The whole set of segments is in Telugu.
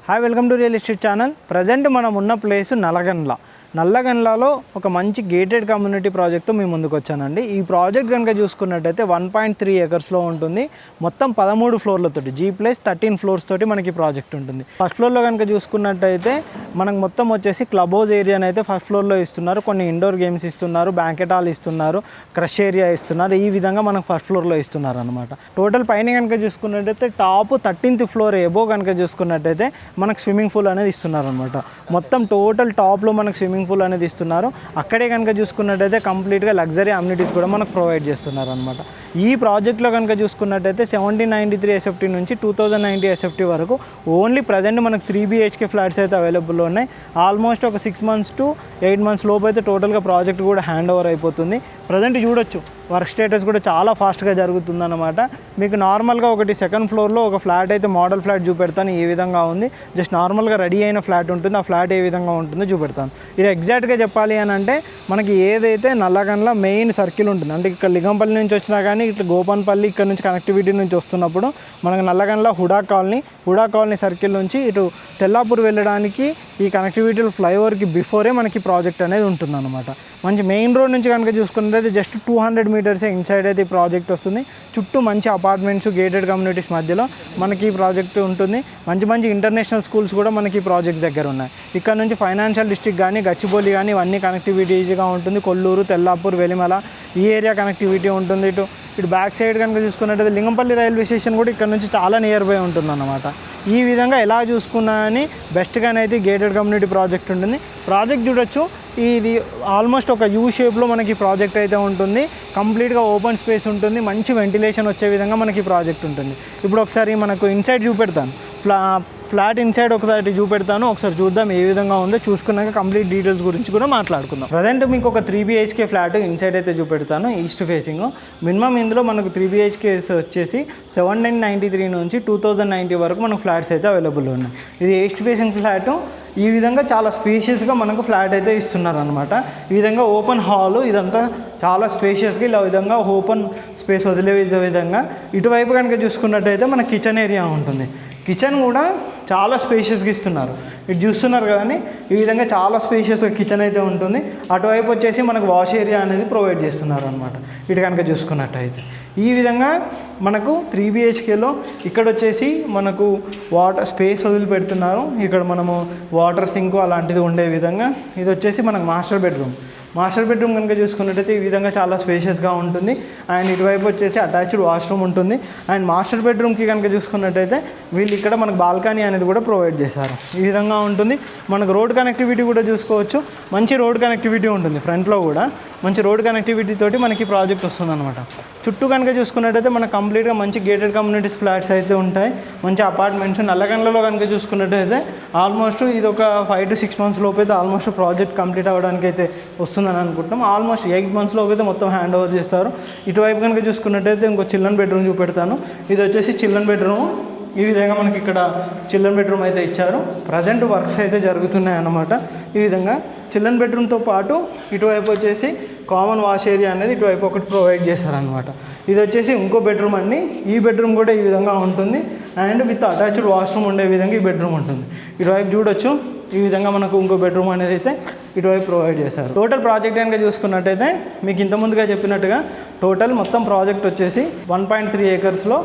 Hi welcome to real estate channel. Present మనం ఉన్న ప్లేస్ నల్లగండ్లలో ఒక మంచి గేటెడ్ కమ్యూనిటీ ప్రాజెక్ట్తో మేము ముందుకు వచ్చానండి. ఈ ప్రాజెక్ట్ కనుక చూసుకున్నట్టయితే 1.3 ఎకర్స్లో ఉంటుంది. మొత్తం 13 ఫ్లోర్లతోటి G+13 ఫ్లోర్స్ తోటి మనకి ప్రాజెక్ట్ ఉంటుంది. ఫస్ట్ ఫ్లోర్లో కనుక చూసుకున్నట్టయితే మనకు మొత్తం వచ్చేసి క్లబ్ హౌస్ ఏరియాని అయితే ఫస్ట్ ఫ్లోర్లో ఇస్తున్నారు. కొన్ని ఇండోర్ గేమ్స్ ఇస్తున్నారు, బ్యాంకెట్ హాల్ ఇస్తున్నారు, క్రష్ ఏరియా ఇస్తున్నారు. ఈ విధంగా మనకు ఫస్ట్ ఫ్లోర్లో ఇస్తున్నారు అనమాట. టోటల్ పైన కనుక చూసుకున్నట్టయితే టాప్ 13th ఫ్లోర్ ఎబో కనుక చూసుకున్నట్టయితే మనకు స్విమ్మింగ్ పూల్ అనేది ఇస్తున్నారు అనమాట. మొత్తం టోటల్ టాప్లో మనకు స్విమ్మింగ్ పూల్ అనేది ఇస్తున్నారు. అక్కడే కనుక చూసుకున్నట్టయితే కంప్లీట్గా లగ్జరీ అమ్యూనిటీస్ కూడా మనకు ప్రొవైడ్ చేస్తున్నారు అనమాట. ఈ ప్రాజెక్ట్లో కనుక చూసుకున్నట్టయితే 1793 SFT నుంచి 2090 SFT వరకు ఓన్లీ ప్రజెంట్ మనకు 3 BHK ఫ్లాట్స్ అయితే అవైలబుల్లో ఉన్నాయి. ఆల్మోస్ట్ ఒక 6 months to 8 months లోపు అయితే టోటల్గా ప్రాజెక్ట్ కూడా హ్యాండ్ ఓవర్ అయిపోతుంది. ప్రజెంట్ చూడొచ్చు వర్క్ స్టేటస్ కూడా చాలా ఫాస్ట్గా జరుగుతుందన్నమాట. మీకు నార్మల్గా ఒకటి సెకండ్ ఫ్లోర్లో ఒక ఫ్లాట్ అయితే మోడల్ ఫ్లాట్ చూపెడతాను. ఏ విధంగా ఉంది, జస్ట్ నార్మల్గా రెడీ అయిన ఫ్లాట్ ఉంటుంది. ఆ ఫ్లాట్ ఏ విధంగా ఉంటుందో చూపెడతాను. ఇది ఎగ్జాక్ట్గా చెప్పాలి అని అంటే మనకి ఏదైతే నల్లగండ్ల మెయిన్ సర్కిల్ ఉంటుంది, అంటే ఇక్కడ లింగంపల్లి నుంచి వచ్చినా కానీ ఇట్లా గోపన్పల్లి ఇక్కడ నుంచి కనెక్టివిటీ నుంచి వస్తున్నప్పుడు మనకు నల్లగండ్ల హుడా కాలనీ సర్కిల్ నుంచి ఇటు తెల్లాపూర్ వెళ్ళడానికి ఈ కనెక్టివిటీ ఫ్లైఓవర్కి బిఫోరే మనకి ప్రాజెక్ట్ అనేది ఉంటుందన్నమాట. మంచి మెయిన్ రోడ్ నుంచి కనుక చూసుకున్నట్లయితే జస్ట్ 200 మీటర్సే ఇన్సైడ్ అయితే ఈ ప్రాజెక్ట్ వస్తుంది. చుట్టూ మంచి అపార్ట్మెంట్స్, గేటెడ్ కమ్యూనిటీస్ మధ్యలో మనకి ఈ ప్రాజెక్ట్ ఉంటుంది. మంచి ఇంటర్నేషనల్ స్కూల్స్ కూడా మనకి ఈ ప్రాజెక్ట్ దగ్గర ఉన్నాయి. ఇక్కడ నుంచి ఫైనాన్షియల్ డిస్ట్రిక్ట్ కానీ, గచ్చిబౌలి కానీ ఇవన్నీ కనెక్టివిటీ ఈజీగా ఉంటుంది. కొల్లూరు, తెల్లాపూర్, వెలిమల ఈ ఏరియా కనెక్టివిటీ ఉంటుంది. ఇటు బ్యాక్ సైడ్ కనుక చూసుకున్నట్టయితే లింగంపల్లి రైల్వే స్టేషన్ కూడా ఇక్కడ నుంచి చాలా నియర్ బై ఉంటుందన్నమాట. ఈ విధంగా ఎలా చూసుకున్నా అని బెస్ట్గానైతే గేటెడ్ కమ్యూనిటీ ప్రాజెక్ట్ ఉంటుంది. ప్రాజెక్ట్ చూడొచ్చు, ఇది ఆల్మోస్ట్ ఒక యూ షేప్లో మనకి ప్రాజెక్ట్ అయితే ఉంటుంది. కంప్లీట్గా ఓపెన్ స్పేస్ ఉంటుంది. మంచి వెంటిలేషన్ వచ్చే విధంగా మనకి ప్రాజెక్ట్ ఉంటుంది. ఇప్పుడు ఒకసారి మనకు ఇన్సైడ్ చూపెడతాను, ఫ్లాట్ ఇన్సైడ్ ఒకసారి చూపెడతాను. ఒకసారి చూద్దాం ఏ విధంగా ఉందో. చూసుకున్నాక కంప్లీట్ డీటెయిల్స్ గురించి కూడా మాట్లాడుకుందాం. ప్రజెంట్ మీకు ఒక 3 BHK ఫ్లాట్ ఇన్సైడ్ అయితే చూపెడతాను, ఈస్ట్ ఫేసింగ్. మినిమం ఇందులో మనకు 3 BHK వచ్చేసి 1793 నుంచి 2090 వరకు మనకు ఫ్లాట్స్ అయితే అవైలబుల్ ఉన్నాయి. ఇది ఈస్ట్ ఫేసింగ్ ఫ్లాట్. ఈ విధంగా చాలా స్పేషియస్గా మనకు ఫ్లాట్ అయితే ఇస్తున్నారు అనమాట. ఈ విధంగా ఓపెన్ హాలు, ఇదంతా చాలా స్పేషియస్గా ఇలా విధంగా ఓపెన్ స్పేస్ వదిలే విధంగా. ఇటువైపు కనుక చూసుకున్నట్టయితే మన కిచెన్ ఏరియా ఉంటుంది. కిచెన్ కూడా చాలా స్పేషియస్గా ఇస్తున్నారు. ఇటు చూస్తున్నారు కదండి, ఈ విధంగా చాలా స్పేషియస్గా కిచెన్ అయితే ఉంటుంది. అటువైపు వచ్చేసి మనకు వాష్ ఏరియా అనేది ప్రొవైడ్ చేస్తున్నారు అనమాట. ఇటు కనుక చూసుకున్నట్టయితే ఈ విధంగా మనకు 3 BHKలో ఇక్కడ వచ్చేసి మనకు వాటర్ స్పేస్ వదిలిపెడుతున్నారు. ఇక్కడ మనము వాటర్ సింక్ అలాంటిది ఉండే విధంగా. ఇది వచ్చేసి మనకు మాస్టర్ బెడ్రూమ్ కనుక చూసుకున్నట్టయితే ఈ విధంగా చాలా స్పేషియస్గా ఉంటుంది. అండ్ ఇటువైపు వచ్చేసి అటాచ్డ్ వాష్రూమ్ ఉంటుంది. అండ్ మాస్టర్ బెడ్రూమ్కి కనుక చూసుకున్నట్టయితే వీళ్ళు ఇక్కడ మనకు బాల్కనీ అనేది కూడా ప్రొవైడ్ చేశారు. ఈ విధంగా ఉంటుంది. మనకు రోడ్ కనెక్టివిటీ కూడా చూసుకోవచ్చు. మంచి రోడ్ కనెక్టివిటీ ఉంటుంది. ఫ్రంట్లో కూడా మంచి రోడ్ కనెక్టివిటీ తోటి మనకి ప్రాజెక్ట్ వస్తుందన్నమాట. చుట్టూ కనుక చూసుకున్నట్టయితే మనకు కంప్లీట్గా మంచి గేటెడ్ కమ్యూనిటీస్ ఫ్లాట్స్ అయితే ఉంటాయి. మంచి అపార్ట్మెంట్స్. నల్లగండ్లలో కనుక చూసుకున్నట్టయితే ఆల్మోస్ట్ ఇది ఒక 5 to 6 months లోపు అయితే ఆల్మోస్ట్ ప్రాజెక్ట్ కంప్లీట్ అవ్వడానికి అయితే వస్తుందని అనుకుంటాం. ఆల్మోస్ట్ 8 months లోపు అయితే మొత్తం హ్యాండ్ ఓవర్ చేస్తారు. ఇటువైపు కనుక చూసుకున్నట్టయితే ఇంకో చిల్డ్రన్ బెడ్రూమ్ చూపెడతాను. ఇది వచ్చేసి చిల్డ్రన్ బెడ్రూమ్. ఈ విధంగా మనకి ఇక్కడ చిల్డ్రన్ బెడ్రూమ్ అయితే ఇచ్చారు. ప్రజెంట్ వర్క్స్ అయితే జరుగుతున్నాయి అన్నమాట. ఈ విధంగా చిల్డ్రన్ బెడ్రూమ్తో పాటు ఇటువైపు వచ్చేసి కామన్ వాష్ ఏరియా అనేది ఇటువైపు ఒకటి ప్రొవైడ్ చేశారనమాట. ఇది వచ్చేసి ఇంకో బెడ్రూమ్ అండి. ఈ బెడ్రూమ్ కూడా ఈ విధంగా ఉంటుంది. అండ్ విత్ అటాచ్డ్ వాష్రూమ్ ఉండే విధంగా ఈ బెడ్రూమ్ ఉంటుంది. ఇటువైపు చూడొచ్చు, ఈ విధంగా మనకు ఇంకో బెడ్రూమ్ అనేది అయితే ఇటువైపు ప్రొవైడ్ చేశారు. టోటల్ ప్రాజెక్ట్ కనుక చూసుకున్నట్టయితే మీకు ఇంతకుముందుగా చెప్పినట్టుగా టోటల్ మొత్తం ప్రాజెక్ట్ వచ్చేసి 1.3 ఏకర్స్లో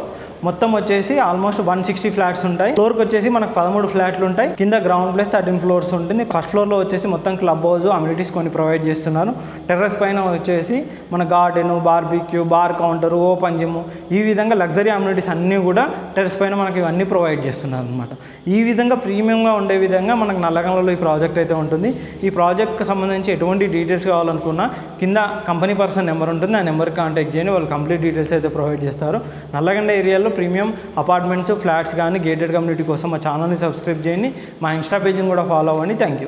మొత్తం వచ్చేసి ఆల్మోస్ట్ 160 ఫ్లాట్స్ ఉంటాయి. ఫ్లోర్కి వచ్చేసి మనకు 13 ఫ్లాట్లు ఉంటాయి. కింద గ్రౌండ్ ప్లస్ 13 ఫ్లోర్స్ ఉంటుంది. ఫస్ట్ ఫ్లోర్లో వచ్చేసి మొత్తం క్లబ్ హౌస్, అమ్యూనిటీస్ కొన్ని ప్రొవైడ్ చేస్తున్నారు. టెర్రస్ పైన వచ్చేసి మన garden, barbecue, bar counter, open gym ఈ విధంగా లగ్జరీ అమ్యూనిటీస్ అన్నీ కూడా టెర్రస్ పైన మనకి ఇవన్నీ ప్రొవైడ్ చేస్తున్నారు అనమాట. ఈ విధంగా ప్రీమియంగా ఉండే విధంగా మనకు నల్లగండ్లలో ఈ ప్రాజెక్ట్ అయితే ఉంటుంది. ఈ ప్రాజెక్ట్కి సంబంధించి ఎటువంటి డీటెయిల్స్ కావాలనుకున్నా కింద కంపెనీ పర్సన్ నెంబర్ ఉంటుంది. ఆ నెంబర్కి కాంటాక్ట్ చేయండి. వాళ్ళు కంప్లీట్ డీటెయిల్స్ అయితే ప్రొవైడ్ చేస్తారు. నల్లగండ ఏరియాలో ప్రీమియం అపార్ట్మెంట్స్, ఫ్లాట్స్ కానీ గేటెడ్ కమ్యూనిటీ కోసం మా ఛానల్ని సబ్స్క్రైబ్ చేయండి. మా ఇన్స్టా పేజ్ని కూడా ఫాలో అవ్వండి. Thank you.